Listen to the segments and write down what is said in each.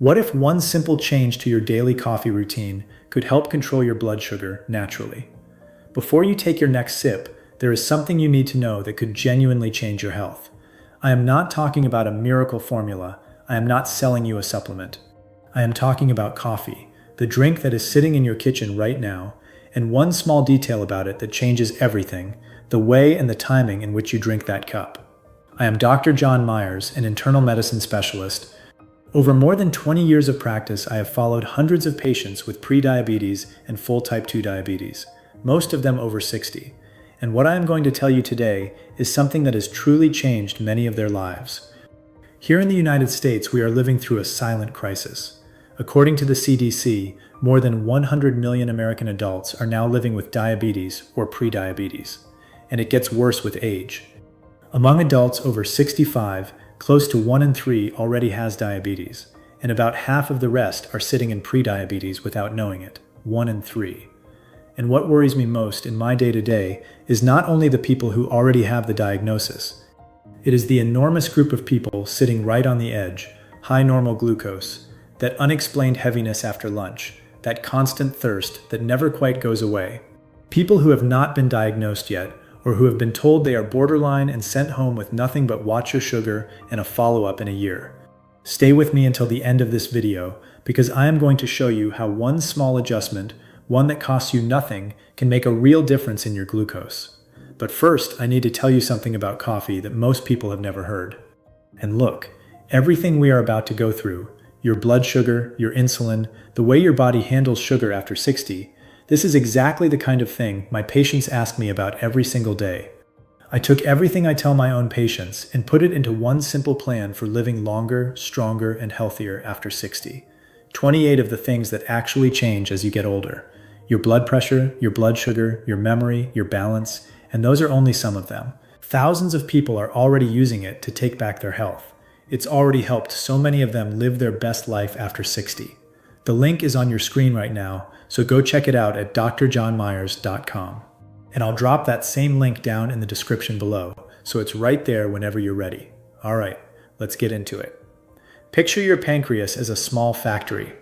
What if one simple change to your daily coffee routine could help control your blood sugar naturally? Before you take your next sip, there is something you need to know that could genuinely change your health. I am not talking about a miracle formula. I am not selling you a supplement. I am talking about coffee, the drink that is sitting in your kitchen right now, and one small detail about it that changes everything, the way and the timing in which you drink that cup. I am Dr. John Myers, an internal medicine specialist. Over more than 20 years of practice, I have followed hundreds of patients with prediabetes and full type 2 diabetes, most of them over 60. And what I am going to tell you today is something that has truly changed many of their lives. Here in the United States, we are living through a silent crisis. According to the CDC, more than 100 million American adults are now living with diabetes or prediabetes, and it gets worse with age. Among adults over 65, close to 1 in 3 already has diabetes, and about half of the rest are sitting in prediabetes without knowing it, 1 in 3. And what worries me most in my day-to-day is not only the people who already have the diagnosis. It is the enormous group of people sitting right on the edge, high normal glucose, that unexplained heaviness after lunch, that constant thirst that never quite goes away. People who have not been diagnosed yet, or who have been told they are borderline and sent home with nothing but watch your sugar and a follow-up in a year. Stay with me until the end of this video, because I am going to show you how one small adjustment, one that costs you nothing, can make a real difference in your glucose. But first, I need to tell you something about coffee that most people have never heard. And look, everything we are about to go through, your blood sugar, your insulin, the way your body handles sugar after 60, this is exactly the kind of thing my patients ask me about every single day. I took everything I tell my own patients and put it into one simple plan for living longer, stronger, and healthier after 60. 28 of the things that actually change as you get older. Your blood pressure, your blood sugar, your memory, your balance, and those are only some of them. Thousands of people are already using it to take back their health. It's already helped so many of them live their best life after 60. The link is on your screen right now, so go check it out at drjohnmyers.com. And I'll drop that same link down in the description below, so it's right there whenever you're ready. All right, let's get into it. Picture your pancreas as a small factory.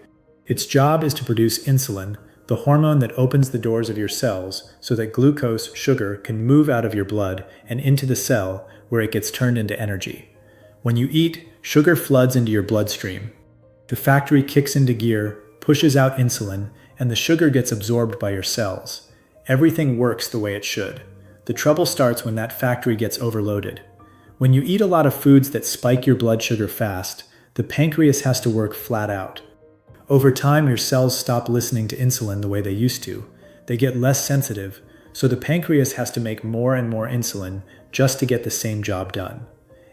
Its job is to produce insulin, the hormone that opens the doors of your cells so that glucose, sugar, can move out of your blood and into the cell where it gets turned into energy. When you eat, sugar floods into your bloodstream. The factory kicks into gear, pushes out insulin, and the sugar gets absorbed by your cells. Everything works the way it should. The trouble starts when that factory gets overloaded. When you eat a lot of foods that spike your blood sugar fast, the pancreas has to work flat out. Over time, your cells stop listening to insulin the way they used to. They get less sensitive, so the pancreas has to make more and more insulin just to get the same job done.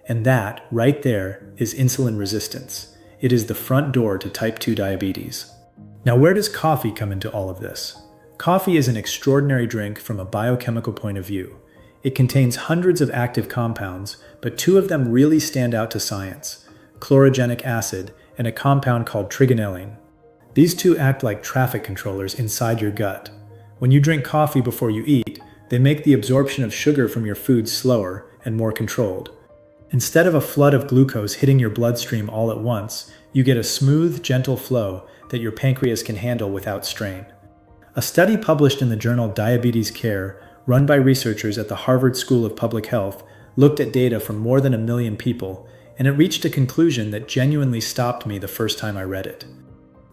And that, right there, is insulin resistance. It is the front door to type 2 diabetes. Now, where does coffee come into all of this? Coffee is an extraordinary drink from a biochemical point of view. It contains hundreds of active compounds, but 2 of them really stand out to science: chlorogenic acid and a compound called trigonelline. These 2 act like traffic controllers inside your gut. When you drink coffee before you eat, they make the absorption of sugar from your food slower and more controlled. Instead of a flood of glucose hitting your bloodstream all at once, you get a smooth, gentle flow that your pancreas can handle without strain. A study published in the journal Diabetes Care, run by researchers at the Harvard School of Public Health, looked at data from more than 1 million people, and it reached a conclusion that genuinely stopped me the first time I read it.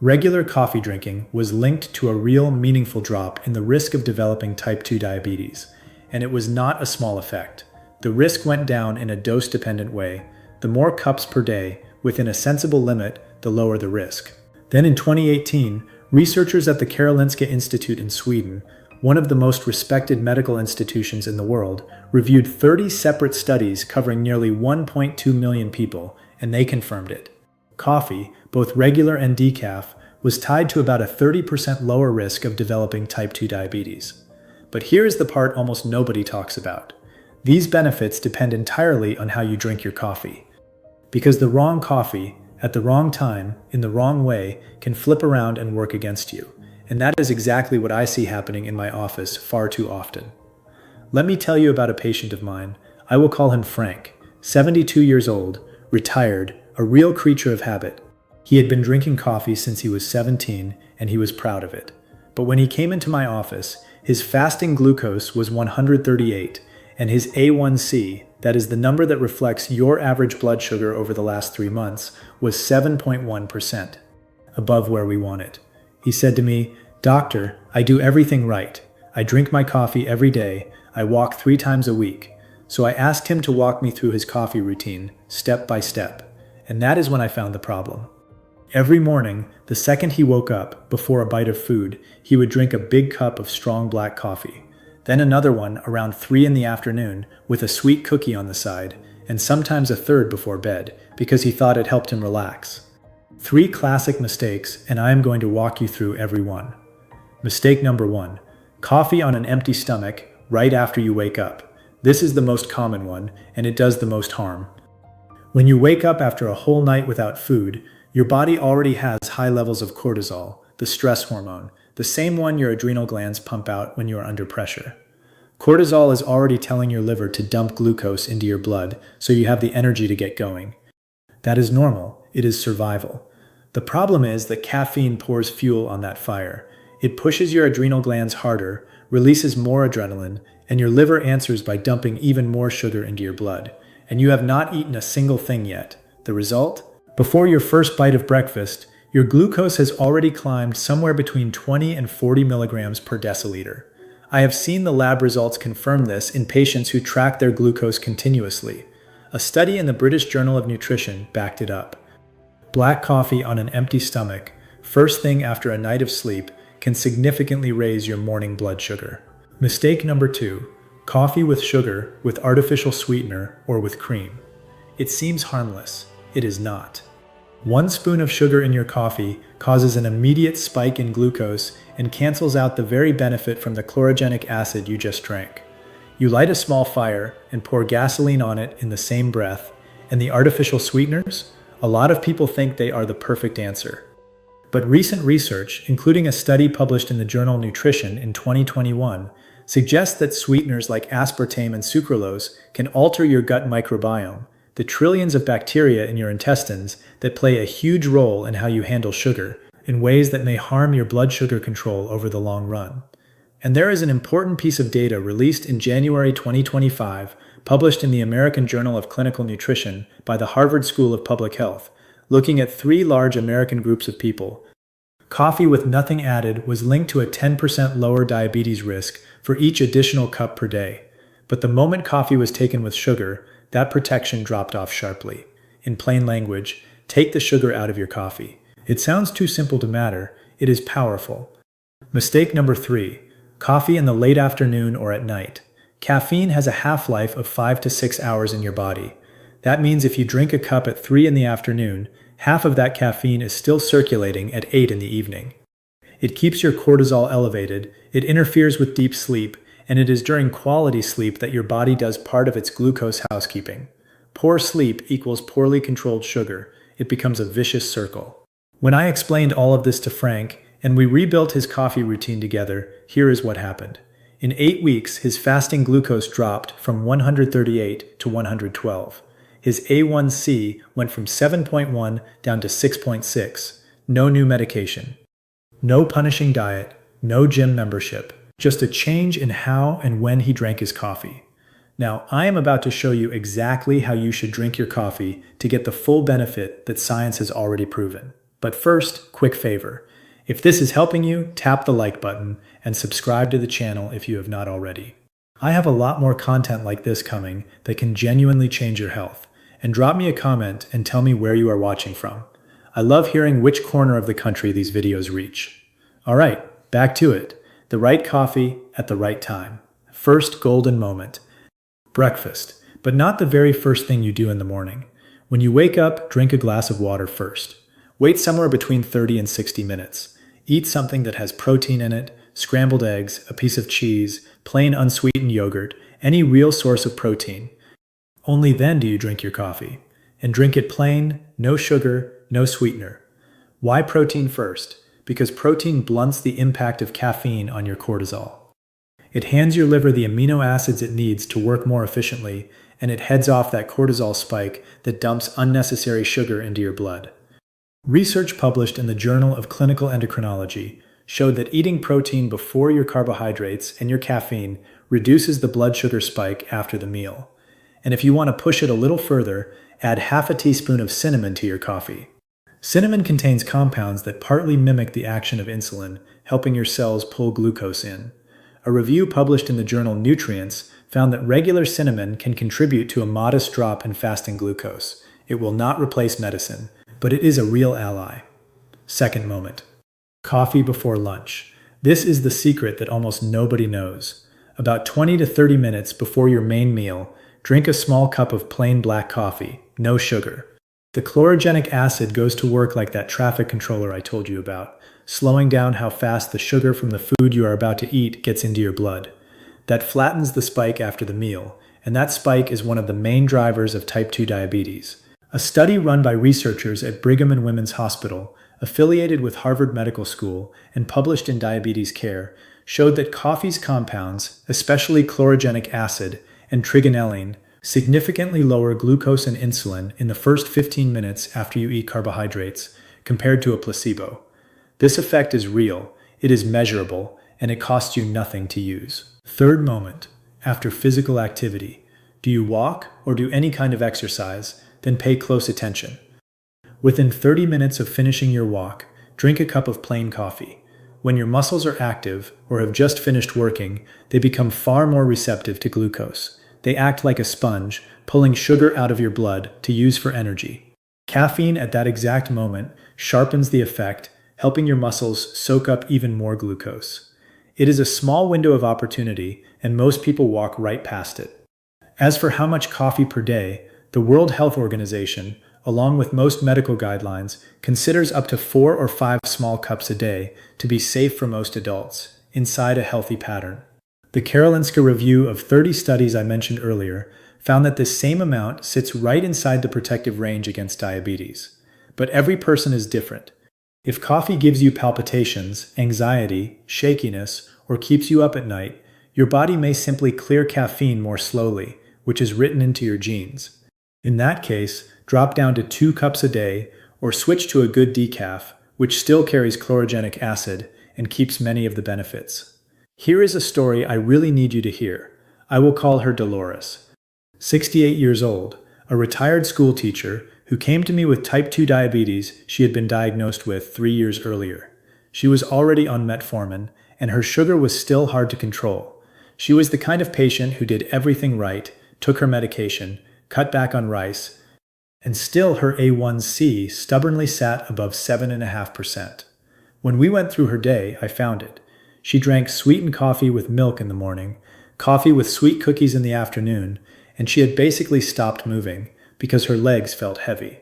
Regular coffee drinking was linked to a real, meaningful drop in the risk of developing type 2 diabetes, and it was not a small effect. The risk went down in a dose-dependent way. The more cups per day, within a sensible limit, the lower the risk. Then in 2018, researchers at the Karolinska Institute in Sweden, one of the most respected medical institutions in the world, reviewed 30 separate studies covering nearly 1.2 million people, and they confirmed it. Coffee, both regular and decaf, was tied to about a 30% lower risk of developing type 2 diabetes. But here is the part almost nobody talks about. These benefits depend entirely on how you drink your coffee. Because the wrong coffee, at the wrong time, in the wrong way, can flip around and work against you. And that is exactly what I see happening in my office far too often. Let me tell you about a patient of mine. I will call him Frank, 72 years old, retired, a real creature of habit. He had been drinking coffee since he was 17, and he was proud of it. But when he came into my office, his fasting glucose was 138, and his A1C, that is the number that reflects your average blood sugar over the last 3 months, was 7.1%, above where we want it. He said to me, "Doctor, I do everything right. I drink my coffee every day. I walk 3 times a week." So I asked him to walk me through his coffee routine, step by step. And that is when I found the problem. Every morning, the second he woke up, before a bite of food, he would drink a big cup of strong black coffee. Then another one around 3 in the afternoon with a sweet cookie on the side, and sometimes a third before bed, because he thought it helped him relax. 3 classic mistakes, and I am going to walk you through every one. Mistake number 1. Coffee on an empty stomach right after you wake up. This is the most common one, and it does the most harm. When you wake up after a whole night without food, your body already has high levels of cortisol, the stress hormone, the same one your adrenal glands pump out when you are under pressure. Cortisol is already telling your liver to dump glucose into your blood so you have the energy to get going. That is normal. It is survival. The problem is that caffeine pours fuel on that fire. It pushes your adrenal glands harder, releases more adrenaline, and your liver answers by dumping even more sugar into your blood. And you have not eaten a single thing yet. The result? Before your first bite of breakfast, your glucose has already climbed somewhere between 20 and 40 milligrams per deciliter. I have seen the lab results confirm this in patients who track their glucose continuously. A study in the British Journal of Nutrition backed it up. Black coffee on an empty stomach, first thing after a night of sleep, can significantly raise your morning blood sugar. Mistake number 2. Coffee with sugar, with artificial sweetener, or with cream. It seems harmless. It is not. 1 spoon of sugar in your coffee causes an immediate spike in glucose and cancels out the very benefit from the chlorogenic acid you just drank. You light a small fire and pour gasoline on it in the same breath, and the artificial sweeteners? A lot of people think they are the perfect answer. But recent research, including a study published in the journal Nutrition in 2021, suggests that sweeteners like aspartame and sucralose can alter your gut microbiome, the trillions of bacteria in your intestines that play a huge role in how you handle sugar, in ways that may harm your blood sugar control over the long run. And there is an important piece of data released in January 2025, published in the American Journal of Clinical Nutrition by the Harvard School of Public Health, looking at 3 large American groups of people. Coffee with nothing added was linked to a 10% lower diabetes risk for each additional cup per day. But the moment coffee was taken with sugar, that protection dropped off sharply. In plain language, take the sugar out of your coffee. It sounds too simple to matter. It is powerful. Mistake number 3. Coffee in the late afternoon or at night. Caffeine has a half-life of 5 to 6 hours in your body. That means if you drink a cup at 3 in the afternoon, half of that caffeine is still circulating at 8 in the evening. It keeps your cortisol elevated, it interferes with deep sleep, and it is during quality sleep that your body does part of its glucose housekeeping. Poor sleep equals poorly controlled sugar. It becomes a vicious circle. When I explained all of this to Frank, and we rebuilt his coffee routine together, here is what happened. In 8 weeks, his fasting glucose dropped from 138 to 112. His A1C went from 7.1 down to 6.6. No new medication. No punishing diet. No gym membership. Just a change in how and when he drank his coffee. Now, I am about to show you exactly how you should drink your coffee to get the full benefit that science has already proven. But first, quick favor. If this is helping you, tap the like button and subscribe to the channel if you have not already. I have a lot more content like this coming that can genuinely change your health. And drop me a comment and tell me where you are watching from. I love hearing which corner of the country these videos reach. Alright, back to it. The right coffee at the right time. First golden moment. Breakfast, but not the very first thing you do in the morning. When you wake up, drink a glass of water first. Wait somewhere between 30 and 60 minutes. Eat something that has protein in it, scrambled eggs, a piece of cheese, plain unsweetened yogurt, any real source of protein. Only then do you drink your coffee. And drink it plain, no sugar, no sweetener. Why protein first? Because protein blunts the impact of caffeine on your cortisol. It hands your liver the amino acids it needs to work more efficiently, and it heads off that cortisol spike that dumps unnecessary sugar into your blood. Research published in the Journal of Clinical Endocrinology showed that eating protein before your carbohydrates and your caffeine reduces the blood sugar spike after the meal. And if you want to push it a little further, add half a teaspoon of cinnamon to your coffee. Cinnamon contains compounds that partly mimic the action of insulin, helping your cells pull glucose in. A review published in the journal Nutrients found that regular cinnamon can contribute to a modest drop in fasting glucose. It will not replace medicine, but it is a real ally. Second moment. Coffee before lunch. This is the secret that almost nobody knows. About 20 to 30 minutes before your main meal, drink a small cup of plain black coffee, no sugar. The chlorogenic acid goes to work like that traffic controller I told you about, slowing down how fast the sugar from the food you are about to eat gets into your blood. That flattens the spike after the meal, and that spike is one of the main drivers of type 2 diabetes. A study run by researchers at Brigham and Women's Hospital, affiliated with Harvard Medical School and published in Diabetes Care, showed that coffee's compounds, especially chlorogenic acid and trigonelline, significantly lower glucose and insulin in the first 15 minutes after you eat carbohydrates, compared to a placebo. This effect is real, it is measurable, and it costs you nothing to use. Third moment, after physical activity. Do you walk or do any kind of exercise? Then pay close attention. Within 30 minutes of finishing your walk, drink a cup of plain coffee. When your muscles are active or have just finished working, they become far more receptive to glucose. They act like a sponge, pulling sugar out of your blood to use for energy. Caffeine at that exact moment sharpens the effect, helping your muscles soak up even more glucose. It is a small window of opportunity, and most people walk right past it. As for how much coffee per day, the World Health Organization, along with most medical guidelines, considers up to 4 or 5 small cups a day to be safe for most adults, inside a healthy pattern. The Karolinska review of 30 studies I mentioned earlier found that this same amount sits right inside the protective range against diabetes. But every person is different. If coffee gives you palpitations, anxiety, shakiness, or keeps you up at night, your body may simply clear caffeine more slowly, which is written into your genes. In that case, drop down to 2 cups a day, or switch to a good decaf, which still carries chlorogenic acid and keeps many of the benefits. Here is a story I really need you to hear. I will call her Dolores. 68 years old, a retired school teacher who came to me with type 2 diabetes she had been diagnosed with 3 years earlier. She was already on metformin, and her sugar was still hard to control. She was the kind of patient who did everything right, took her medication, cut back on rice, and still her A1C stubbornly sat above 7.5%. When we went through her day, I found it. She drank sweetened coffee with milk in the morning, coffee with sweet cookies in the afternoon, and she had basically stopped moving because her legs felt heavy.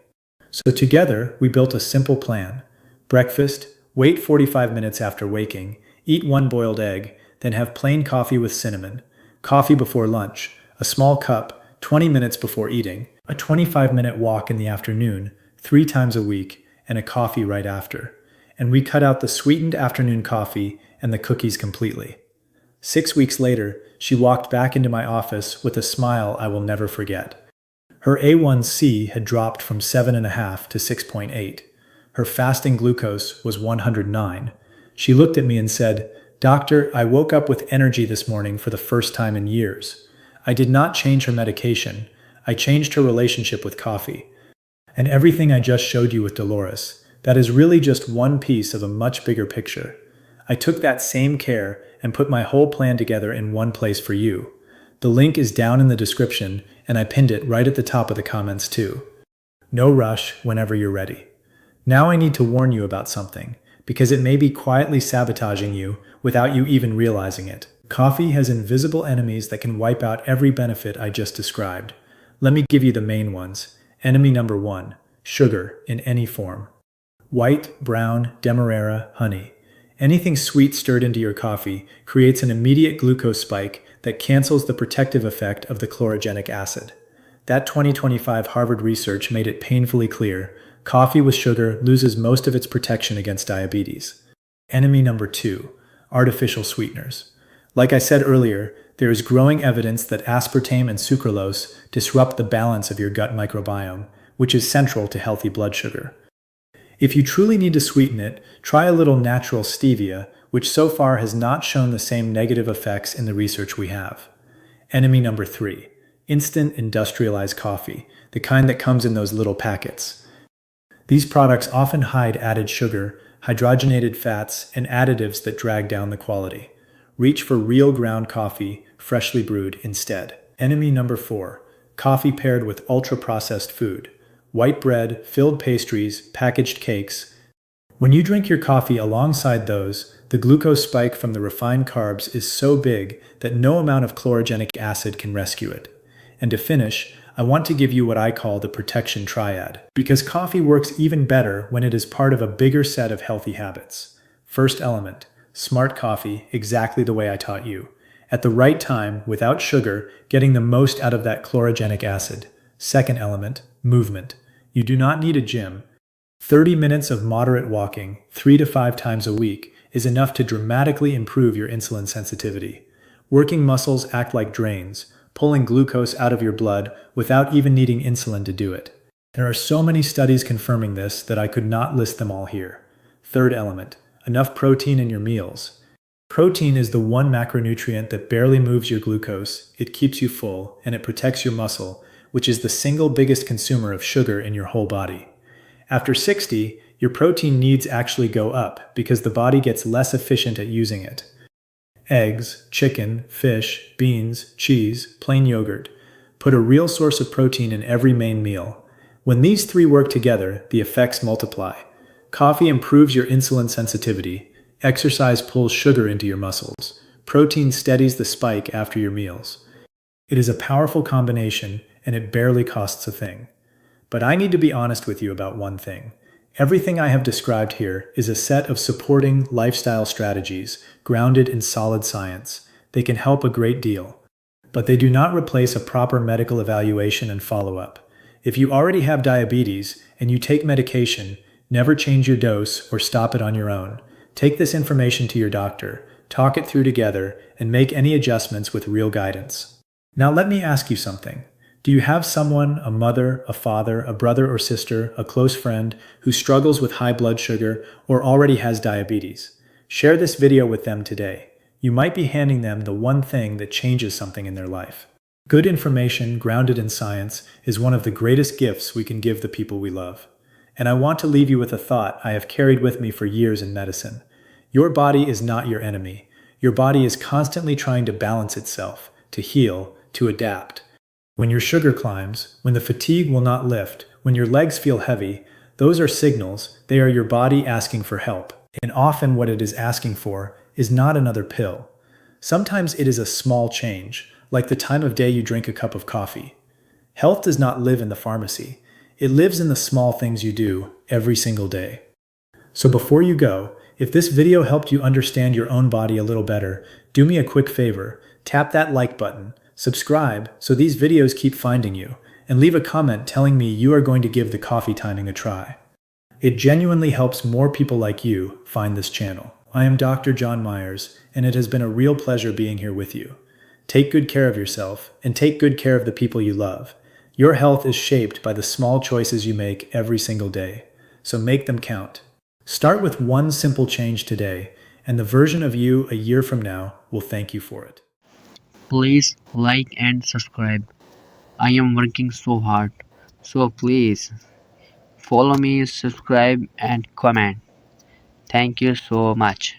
So together, we built a simple plan. Breakfast, wait 45 minutes after waking, eat 1 boiled egg, then have plain coffee with cinnamon, coffee before lunch, a small cup, 20 minutes before eating, a 25-minute walk in the afternoon, 3 times a week, and a coffee right after. And we cut out the sweetened afternoon coffee and the cookies completely. 6 weeks later, she walked back into my office with a smile I will never forget. Her A1C had dropped from 7.5 to 6.8. Her fasting glucose was 109. She looked at me and said, "Doctor, I woke up with energy this morning for the first time in years." I did not change her medication. I changed her relationship with coffee. And everything I just showed you with Dolores, that is really just one piece of a much bigger picture. I took that same care and put my whole plan together in one place for you. The link is down in the description, and I pinned it right at the top of the comments too. No rush whenever you're ready. Now I need to warn you about something, because it may be quietly sabotaging you without you even realizing it. Coffee has invisible enemies that can wipe out every benefit I just described. Let me give you the main ones. Enemy number 1, sugar in any form. White, brown, demerara, honey. Anything sweet stirred into your coffee creates an immediate glucose spike that cancels the protective effect of the chlorogenic acid. That 2025 Harvard research made it painfully clear: coffee with sugar loses most of its protection against diabetes. Enemy number 2, artificial sweeteners. Like I said earlier, there is growing evidence that aspartame and sucralose disrupt the balance of your gut microbiome, which is central to healthy blood sugar. If you truly need to sweeten it, try a little natural stevia, which so far has not shown the same negative effects in the research we have. Enemy number 3: instant industrialized coffee, the kind that comes in those little packets. These products often hide added sugar, hydrogenated fats, and additives that drag down the quality. Reach for real ground coffee, freshly brewed instead. Enemy number 4: coffee paired with ultra-processed food. White bread, filled pastries, packaged cakes. When you drink your coffee alongside those, the glucose spike from the refined carbs is so big that no amount of chlorogenic acid can rescue it. And to finish, I want to give you what I call the protection triad, because coffee works even better when it is part of a bigger set of healthy habits. First element: smart coffee, exactly the way I taught you. At the right time, without sugar, getting the most out of that chlorogenic acid. Second element: movement. You do not need a gym. 30 minutes of moderate walking, 3 to 5 times a week, is enough to dramatically improve your insulin sensitivity. Working muscles act like drains, pulling glucose out of your blood without even needing insulin to do it. There are so many studies confirming this that I could not list them all here. Third element: enough protein in your meals. Protein is the one macronutrient that barely moves your glucose, it keeps you full, and it protects your muscle, which is the single biggest consumer of sugar in your whole body. After 60, your protein needs actually go up because the body gets less efficient at using it. Eggs, chicken, fish, beans, cheese, plain yogurt. Put a real source of protein in every main meal. When these three work together, the effects multiply. Coffee improves your insulin sensitivity. Exercise pulls sugar into your muscles. Protein steadies the spike after your meals. It is a powerful combination, and it barely costs a thing. But I need to be honest with you about one thing. Everything I have described here is a set of supporting lifestyle strategies grounded in solid science. They can help a great deal, but they do not replace a proper medical evaluation and follow-up. If you already have diabetes and you take medication, never change your dose or stop it on your own. Take this information to your doctor, talk it through together, and make any adjustments with real guidance. Now let me ask you something. Do you have someone, a mother, a father, a brother or sister, a close friend, who struggles with high blood sugar or already has diabetes? Share this video with them today. You might be handing them the one thing that changes something in their life. Good information grounded in science is one of the greatest gifts we can give the people we love. And I want to leave you with a thought I have carried with me for years in medicine. Your body is not your enemy. Your body is constantly trying to balance itself, to heal, to adapt. When your sugar climbs, when the fatigue will not lift, when your legs feel heavy, those are signals. They are your body asking for help. And often what it is asking for is not another pill. Sometimes it is a small change, like the time of day you drink a cup of coffee. Health does not live in the pharmacy. It lives in the small things you do every single day. So before you go, if this video helped you understand your own body a little better, do me a quick favor. Tap that like button, subscribe so these videos keep finding you, and leave a comment telling me you are going to give the coffee timing a try. It genuinely helps more people like you find this channel. I am Dr. John Myers, and it has been a real pleasure being here with you. Take good care of yourself, and take good care of the people you love. Your health is shaped by the small choices you make every single day, so make them count. Start with one simple change today, and the version of you a year from now will thank you for it. Please like and subscribe. I am working so hard. So please follow me, subscribe and comment. Thank you so much.